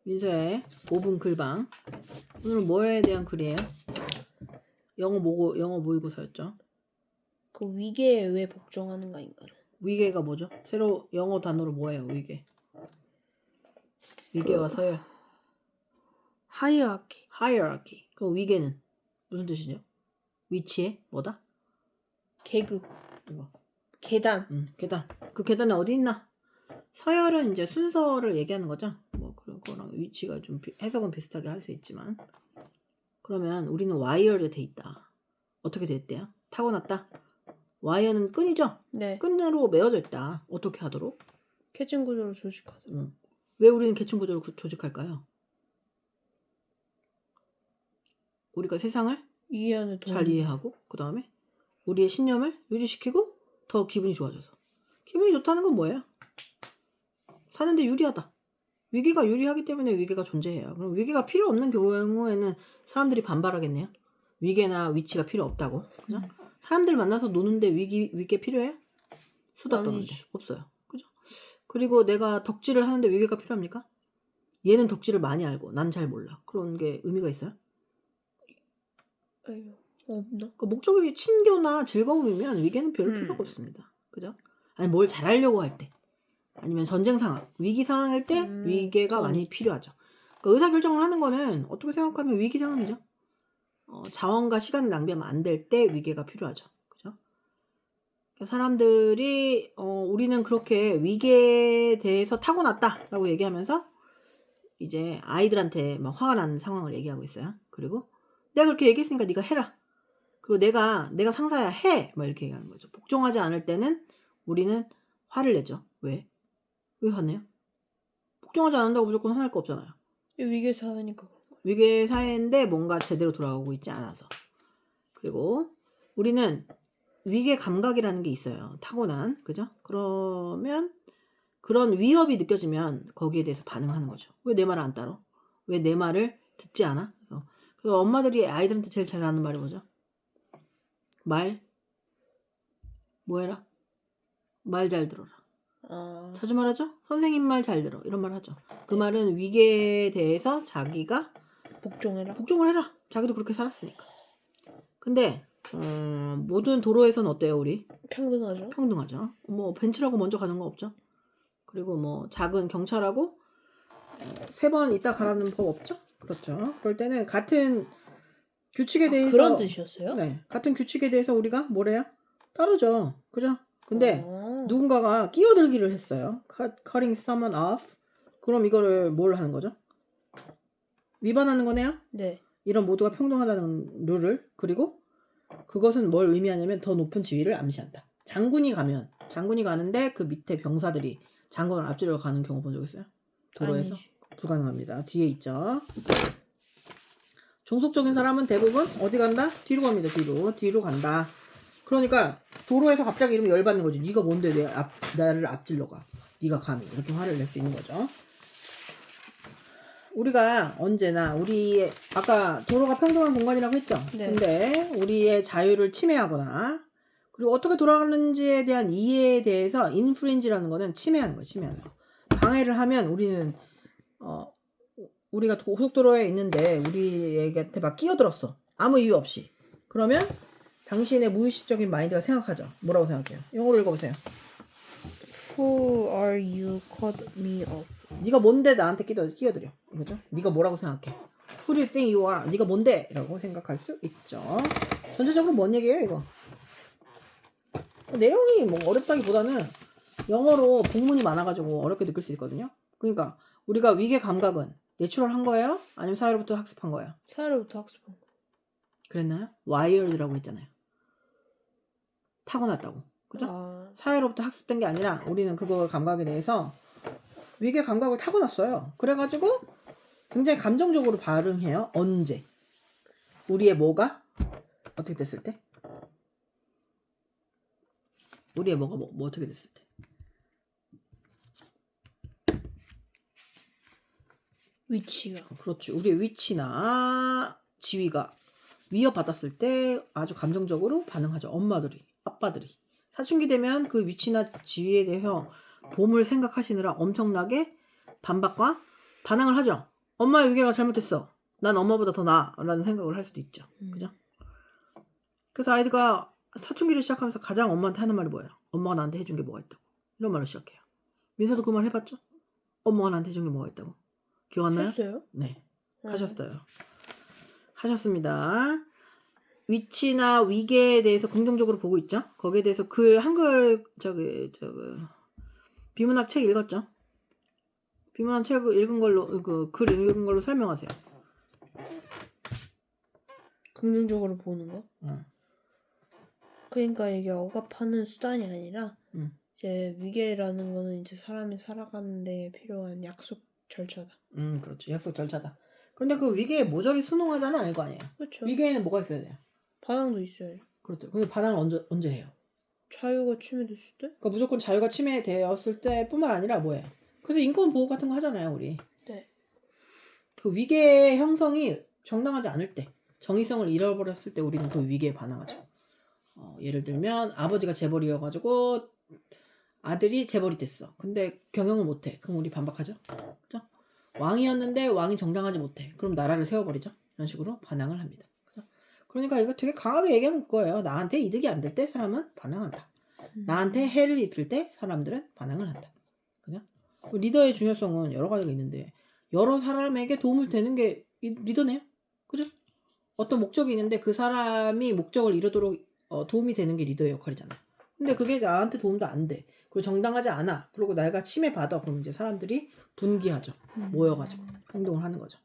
민서의 5분 글방. 오늘은 뭐에 대한 글이에요? 영어 모의고사였죠. 그 위계에 왜 복종하는가 인가는. 위계가 뭐죠? 새로 영어 단어로 뭐예요? 위계. 위계와 서열. 하이어키. hierarchy. 그 위계는 무슨 뜻이죠? 위치에 뭐다? 계급. 이거. 계단. 계단. 그 계단에 어디 있나? 서열은 이제 순서를 얘기하는 거죠. 뭐 그런 거랑 위치가 좀 해석은 비슷하게 할 수 있지만. 그러면 우리는 wired 돼 있다. 어떻게 됐대요? 타고났다. 와이어는 끈이죠? 네. 끈으로 매어져 있다. 어떻게 하도록? 캐칭 구조를 조직하도록. 왜 우리는 계층 구조를 조직할까요? 우리가 세상을 이해하는 잘 이해하고 그 다음에 우리의 신념을 유지시키고 더 기분이 좋아져서. 기분이 좋다는 건 뭐예요? 사는데 유리하다. 위계가 유리하기 때문에 위계가 존재해요. 그럼 위계가 필요 없는 경우에는 사람들이 반발하겠네요. 위계나 위치가 필요 없다고. 그죠? 사람들 만나서 노는데 위계 필요해요? 수다 떠는데 없어요. 그죠? 그리고 내가 덕질을 하는데 위계가 필요합니까? 얘는 덕질을 많이 알고 난 잘 몰라. 그런 게 의미가 있어요? 아유, 없나? 그 목적이 친교나 즐거움이면 위계는 별 필요가 없습니다. 그죠? 아니 뭘 잘하려고 할 때 아니면 전쟁 상황, 위기 상황일 때 위계가 많이 필요하죠. 그러니까 의사결정을 하는 거는 어떻게 생각하면 위기 상황이죠. 자원과 시간 낭비하면 안 될 때 위계가 필요하죠. 그죠? 그러니까 사람들이 우리는 그렇게 위계에 대해서 타고났다라고 얘기하면서 이제 아이들한테 막 화가 나는 상황을 얘기하고 있어요. 그리고 내가 그렇게 얘기했으니까 네가 해라. 그리고 내가 상사야 해. 막 이렇게 얘기하는 거죠. 복종하지 않을 때는 우리는 화를 내죠. 왜? 왜 화내요? 복종하지 않는다고 무조건 화날 거 없잖아요. 위계 사회니까. 위계 사회인데 뭔가 제대로 돌아가고 있지 않아서. 그리고 우리는 위계 감각이라는 게 있어요. 타고난. 그죠? 그러면 그런 위협이 느껴지면 거기에 대해서 반응하는 거죠. 왜 내 말을 안 따라? 왜 내 말을 듣지 않아? 그래서 엄마들이 아이들한테 제일 잘 하는 말이 뭐죠? 뭐 해라? 말 잘 들어라. 자주 말하죠? 선생님 말 잘 들어. 이런 말 하죠. 그 말은 위계에 대해서 자기가 복종을 해라. 자기도 그렇게 살았으니까. 근데 모든 도로에서는 어때요 우리? 평등하죠. 뭐 벤츠라고 먼저 가는 거 없죠. 그리고 뭐 작은 경찰하고 3번 있다 가라는 법 없죠. 그렇죠. 그럴 때는 같은 규칙에 대해서 그런 뜻이었어요? 네, 같은 규칙에 대해서 우리가 뭐래요? 따르죠. 그죠? 근데 누군가가 끼어들기를 했어요. cutting someone off. 그럼 이거를 뭘 하는 거죠? 위반하는 거네요? 네. 이런 모두가 평등하다는 룰을. 그리고 그것은 뭘 의미하냐면 더 높은 지위를 암시한다. 장군이 가는데 그 밑에 병사들이 장군을 앞지르러 가는 경우 본 적 있어요? 도로에서? 아니지. 불가능합니다. 뒤에 있죠. 종속적인 사람은 대부분 어디 간다? 뒤로 갑니다. 뒤로 간다. 그러니까 도로에서 갑자기 이러면 열받는 거지. 네가 뭔데 나를 앞질러 가. 네가 감히. 이렇게 화를 낼 수 있는 거죠. 우리가 언제나 우리의 아까 도로가 평등한 공간이라고 했죠. 네. 근데 우리의 자유를 침해하거나 그리고 어떻게 돌아가는지에 대한 이해에 대해서 infringe라는 거는 침해하는 거예요. 방해를 하면 우리는 우리가 고속도로에 있는데 우리에게 막 끼어들었어. 아무 이유 없이. 그러면 당신의 무의식적인 마인드가 생각하죠. 뭐라고 생각해요? 영어로 읽어보세요. Who are you cut me off? 네가 뭔데 나한테 끼어들여. 이거죠? 네가 뭐라고 생각해? Who do you think you are? 네가 뭔데? 라고 생각할 수 있죠. 전체적으로 뭔 얘기예요 이거? 내용이 뭐 어렵다기보다는 영어로 복문이 많아가지고 어렵게 느낄 수 있거든요. 그러니까 우리가 위계 감각은 내추럴한 거예요? 아니면 사회로부터 학습한 거예요? 사회로부터 학습한 거. 그랬나요? wired라고 했잖아요. 타고났다고. 그죠? 사회로부터 학습된 게 아니라 우리는 그거 감각에 대해서 위계 감각을 타고났어요. 그래가지고 굉장히 감정적으로 반응해요. 언제? 우리의 뭐가? 어떻게 됐을 때? 우리의 뭐가 뭐 어떻게 됐을 때? 위치가. 그렇지. 우리의 위치나 지위가 위협받았을 때 아주 감정적으로 반응하죠. 엄마들이, 아빠들이. 사춘기 되면 그 위치나 지위에 대해서 봄을 생각하시느라 엄청나게 반박과 반항을 하죠. 엄마의 위계가 잘못됐어. 난 엄마보다 더 나아. 라는 생각을 할 수도 있죠. 그죠? 그래서 아이가 사춘기를 시작하면서 가장 엄마한테 하는 말이 뭐예요? 엄마가 나한테 해준 게 뭐가 있다고. 이런 말을 시작해요. 민서도 그 말 해봤죠? 엄마가 나한테 해준 게 뭐가 있다고. 기억 안 나요? 했어요? 네. 하셨어요. 하셨습니다. 위치나 위계에 대해서 긍정적으로 보고 있죠? 거기에 대해서 한글 비문학 책 읽었죠? 비문학 책 읽은 걸로 글 읽은 걸로 설명하세요. 긍정적으로 보는 거? 응. 그러니까 이게 억압하는 수단이 아니라 응. 이제 위계라는 거는 이제 사람이 살아가는 데 필요한 약속 절차다. 그렇죠. 약속 절차다. 그런데 그 위계에 모조리 순응하자는 아닐 거 아니에요. 그렇죠. 위계에는 뭐가 있어야 돼요? 반항도 있어요. 그렇죠. 근데 반항을 언제 해요? 자유가 침해됐을 때? 그러니까 무조건 자유가 침해되었을 때뿐만 아니라 뭐예요? 그래서 인권 보호 같은 거 하잖아요, 우리. 네. 그 위계 형성이 정당하지 않을 때, 정의성을 잃어버렸을 때 우리는 그 위계에 반항하죠. 예를 들면 아버지가 재벌이어가지고 아들이 재벌이 됐어. 근데 경영을 못해. 그럼 우리 반박하죠. 그죠? 왕이었는데 왕이 정당하지 못해. 그럼 나라를 세워버리죠. 이런 식으로 반항을 합니다. 그죠? 그러니까 이거 되게 강하게 얘기하면 그거예요. 나한테 이득이 안 될 때 사람은 반항한다. 나한테 해를 입힐 때 사람들은 반항을 한다. 그죠? 리더의 중요성은 여러 가지가 있는데 여러 사람에게 도움을 되는 게 리더네요. 그죠? 어떤 목적이 있는데 그 사람이 목적을 이루도록 도움이 되는 게 리더의 역할이잖아요. 근데 그게 나한테 도움도 안 돼. 그리고 정당하지 않아. 그리고 내가 침해받아. 그럼 이제 사람들이 분기하죠. 모여가지고 행동을 하는 거죠.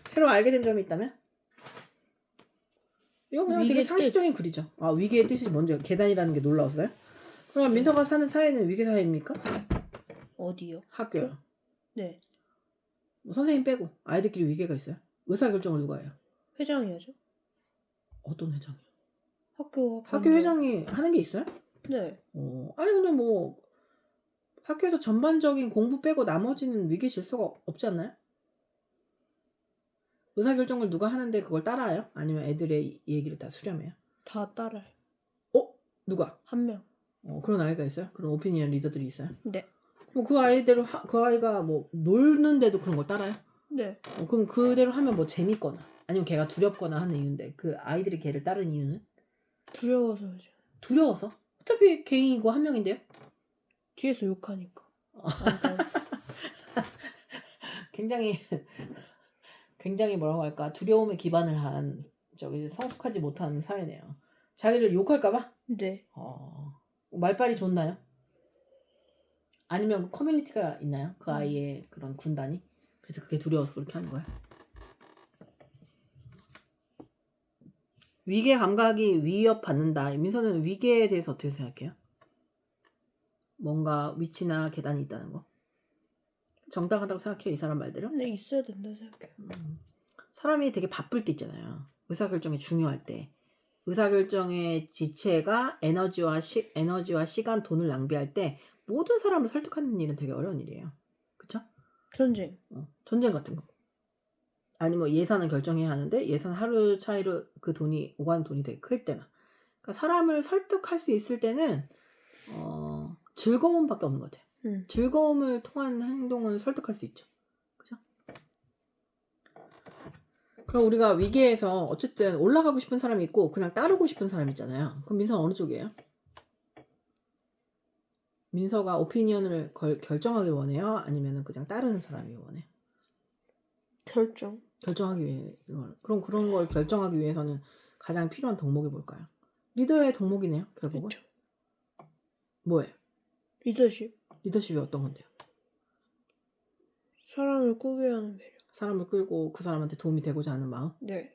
새로 알게 된 점이 있다면? 이거 그냥 되게 상식적인 글이죠. 아, 위계의 뜻이 먼저 계단이라는 게 놀라웠어요? 그럼 민서가 사는 사회는 위계 사회입니까? 어디요? 학교요. 네. 뭐 선생님 빼고 아이들끼리 위계가 있어요? 의사결정을 누가 해요? 회장이 하죠. 어떤 회장이요? 학교 회장이 하는 게 있어요? 네. 아니 근데 뭐 학교에서 전반적인 공부 빼고 나머지는 위계 질서가 없지 않나요? 의사결정을 누가 하는데 그걸 따라해요? 아니면 애들의 얘기를 다 수렴해요? 다 따라해요. 누가? 한 명. 그런 아이가 있어요? 그런 오피니언 리더들이 있어요? 네. 그럼 그 아이대로 그 아이가 뭐 놀는데도 그런 걸 따라요? 네. 그럼 그대로 하면 뭐 재밌거나 아니면 걔가 두렵거나 하는 이유인데 그 아이들이 걔를 따르는 이유는? 두려워서 하죠. 두려워서? 어차피 개인이고 한 명인데요? 뒤에서 욕하니까. 굉장히 뭐라고 할까 두려움에 기반을 한 성숙하지 못한 사회네요. 자기를 욕할까봐? 네. 말빨이 좋나요? 아니면 커뮤니티가 있나요? 그 아이의 그런 군단이? 그래서 그게 두려워서 그렇게 하는 거야? 위계 감각이 위협받는다. 민서는 위계에 대해서 어떻게 생각해요? 뭔가 위치나 계단이 있다는 거. 정당하다고 생각해요? 이 사람 말대로? 네, 있어야 된다 생각해요. 사람이 되게 바쁠 때 있잖아요. 의사결정이 중요할 때. 의사결정의 지체가 에너지와 시간, 돈을 낭비할 때 모든 사람을 설득하는 일은 되게 어려운 일이에요. 그쵸? 전쟁. 전쟁 같은 거. 아니 뭐 예산을 결정해야 하는데 예산 하루 차이로 그 돈이 오가는 돈이 되게 클 때나. 그러니까 사람을 설득할 수 있을 때는 즐거움밖에 없는 것 같아요. 즐거움을 통한 행동은 설득할 수 있죠. 그죠? 그럼 우리가 위계에서 어쨌든 올라가고 싶은 사람이 있고 그냥 따르고 싶은 사람이 있잖아요. 그럼 민서는 어느 쪽이에요? 민서가 오피니언을 결정하길 원해요? 아니면 그냥 따르는 사람이 원해? 결정하기 위해. 그럼 그런 걸 결정하기 위해서는 가장 필요한 덕목이 뭘까요? 리더의 덕목이네요. 결국은. 그쵸. 뭐예요? 리더십이 어떤 건데요? 사람을 꾸게 하는 매력. 사람을 끌고 그 사람한테 도움이 되고자 하는 마음? 네.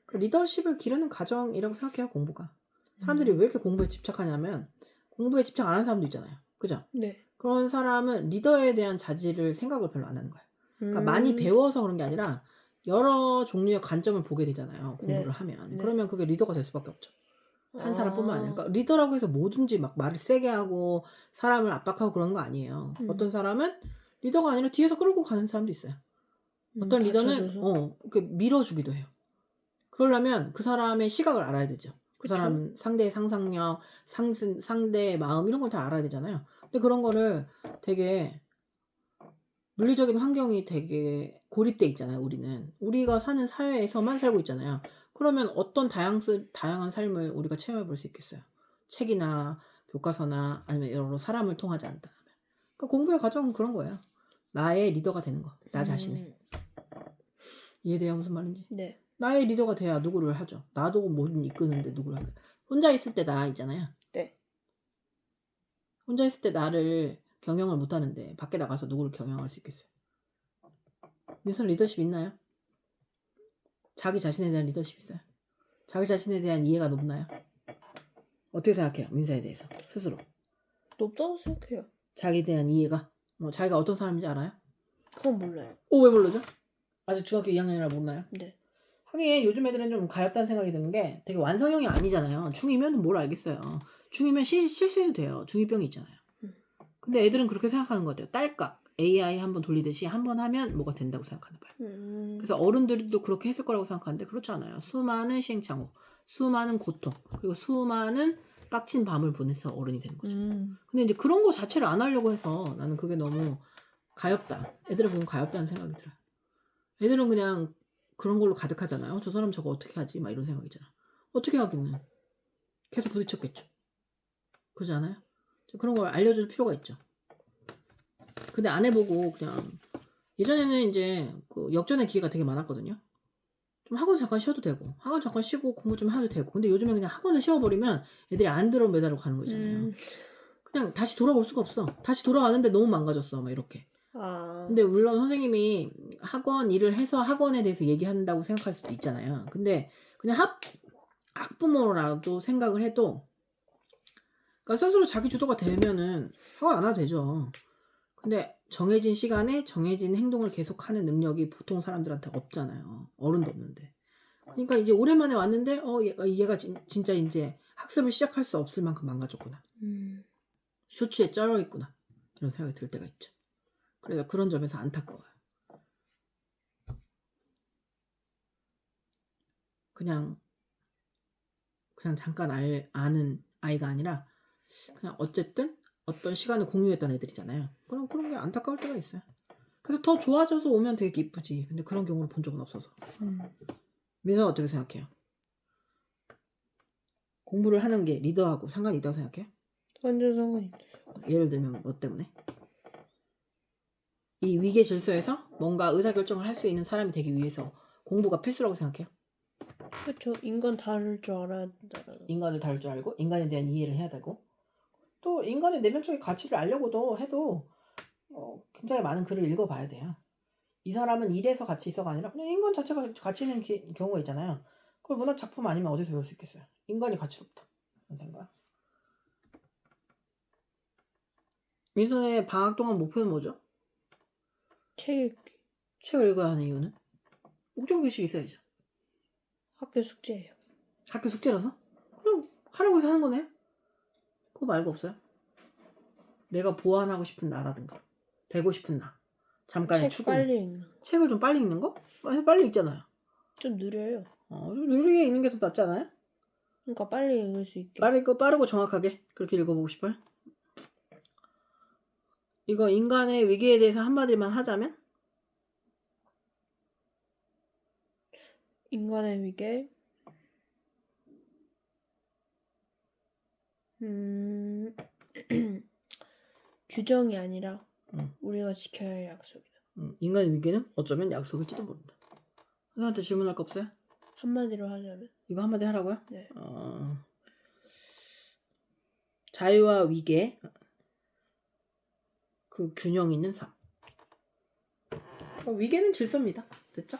그 리더십을 기르는 과정이라고 생각해요. 공부가. 사람들이 왜 이렇게 공부에 집착하냐면 공부에 집착 안 하는 사람도 있잖아요. 그죠? 네. 그런 사람은 리더에 대한 자질을 생각을 별로 안 하는 거예요. 그러니까 많이 배워서 그런 게 아니라 여러 종류의 관점을 보게 되잖아요. 공부를 하면. 네. 그러면 그게 리더가 될 수밖에 없죠. 한 사람뿐만 아니라. 그러니까 리더라고 해서 뭐든지 막 말을 세게 하고 사람을 압박하고 그런 거 아니에요. 어떤 사람은 리더가 아니라 뒤에서 끌고 가는 사람도 있어요. 어떤 리더는 이렇게 밀어주기도 해요. 그러려면 그 사람의 시각을 알아야 되죠. 그 사람 상대의 상상력, 상대의 마음 이런 걸 다 알아야 되잖아요. 근데 그런 거를 되게 물리적인 환경이 되게 고립돼 있잖아요. 우리가 사는 사회에서만 살고 있잖아요. 그러면 어떤 다양한 삶을 우리가 체험해 볼 수 있겠어요. 책이나 교과서나 아니면 여러 사람을 통하지 않다면. 그러니까 공부의 과정은 그런 거예요. 나의 리더가 되는 거. 나 자신의. 이해돼요? 무슨 말인지? 네. 나의 리더가 돼야 누구를 하죠. 나도 뭐든 이끄는데 누구를 하죠. 혼자 있을 때 나 있잖아요. 네. 혼자 있을 때 나를 경영을 못 하는데 밖에 나가서 누구를 경영할 수 있겠어요? 민선 리더십 있나요? 자기 자신에 대한 리더십 있어요? 자기 자신에 대한 이해가 높나요? 어떻게 생각해요? 민서에 대해서 스스로 높다고 생각해요. 자기에 대한 이해가 자기가 어떤 사람인지 알아요? 그건 몰라요. 왜 모르죠? 아직 중학교 2학년이라 모르나요? 네. 하긴 요즘 애들은 좀 가엽다는 생각이 드는 게 되게 완성형이 아니잖아요. 중2면 뭘 알겠어요. 중2면 실수해도 돼요. 중2병이 있잖아요. 근데 애들은 그렇게 생각하는 것 같아요. 딸깍 AI 한번 돌리듯이 한번 하면 뭐가 된다고 생각하나 봐요. 그래서 어른들도 그렇게 했을 거라고 생각하는데 그렇지 않아요. 수많은 시행착오, 수많은 고통, 그리고 수많은 빡친 밤을 보내서 어른이 되는 거죠. 근데 이제 그런 거 자체를 안 하려고 해서 나는 그게 너무 가엽다. 애들을 보면 가엽다는 생각이 들어요. 애들은 그냥 그런 걸로 가득하잖아요. 저 사람 저거 어떻게 하지? 막 이런 생각이잖아. 어떻게 하기는 계속 부딪혔겠죠. 그러지 않아요? 그런 걸 알려줄 필요가 있죠. 근데 안 해보고 그냥 예전에는 이제 그 역전의 기회가 되게 많았거든요. 좀 학원 잠깐 쉬어도 되고 학원 잠깐 쉬고 공부 좀 해도 되고 근데 요즘에 그냥 학원을 쉬어버리면 애들이 안 들어 매달로 가는 거 있잖아요. 그냥 다시 돌아올 수가 없어. 다시 돌아왔는데 너무 망가졌어. 막 이렇게. 근데 물론 선생님이 학원 일을 해서 학원에 대해서 얘기한다고 생각할 수도 있잖아요. 근데 그냥 학부모라도 생각을 해도 그러니까 스스로 자기 주도가 되면은 학원 안 와도 되죠. 근데 정해진 시간에 정해진 행동을 계속하는 능력이 보통 사람들한테 없잖아요. 어른도 없는데. 그러니까 이제 오랜만에 왔는데 얘가 진짜 이제 학습을 시작할 수 없을 만큼 망가졌구나. 쇼츠에 쩔어 있구나. 이런 생각이 들 때가 있죠. 그래서 그런 점에서 안타까워요. 그냥 잠깐 아는 아이가 아니라 그냥 어쨌든 어떤 시간을 공유했던 애들이잖아요. 그럼 그런 게 안타까울 때가 있어요. 그래서 더 좋아져서 오면 되게 기쁘지. 근데 그런 경우를 본 적은 없어서. 민서는 어떻게 생각해요? 공부를 하는 게 리더하고 상관이 있다고 생각해요? 완전 상관이 있죠. 예를 들면 뭐 때문에? 이 위계 질서에서 뭔가 의사결정을 할 수 있는 사람이 되기 위해서 공부가 필수라고 생각해요? 그렇죠. 인간 다룰 줄 알아야 된다라는. 인간을 다룰 줄 알고 인간에 대한 이해를 해야 되고 또 인간의 내면적인 가치를 알려고도 해도 굉장히 많은 글을 읽어봐야 돼요. 이 사람은 이래서 가치 있어가 아니라 그냥 인간 자체가 가치 있는 경우가 있잖아요. 그걸 문학 작품 아니면 어디서 배울 수 있겠어요? 인간이 가치롭다. 그런 생각. 민선의 방학 동안 목표는 뭐죠? 책 읽기. 책을 읽어야 하는 이유는? 목적의식이 있어야죠. 학교 숙제예요. 학교 숙제라서? 그럼 하라고 해서 하는 거네. 그거 말고 없어요? 내가 보완하고 싶은 나라든가 되고 싶은 나 잠깐의 책 추구 빨리 읽는. 책을 좀 빨리 읽는 거? 빨리 읽잖아요. 좀 느려요. 좀 느리게 읽는 게 더 낫지 않아요? 그러니까 빨리 읽을 수 있게. 빠르고 정확하게 그렇게 읽어보고 싶어요? 이거 인간의 위기에 대해서 한마디만 하자면? 인간의 위계. 규정이 아니라 우리가 지켜야 할 약속이다. 인간의 위기는 어쩌면 약속일지도 모른다. 선생님한테 질문할 거 없어요? 한마디로 하자면. 이거 한마디 하라고요? 네. 자유와 위계 그 균형 있는 삶. 위계는 질서입니다. 됐죠?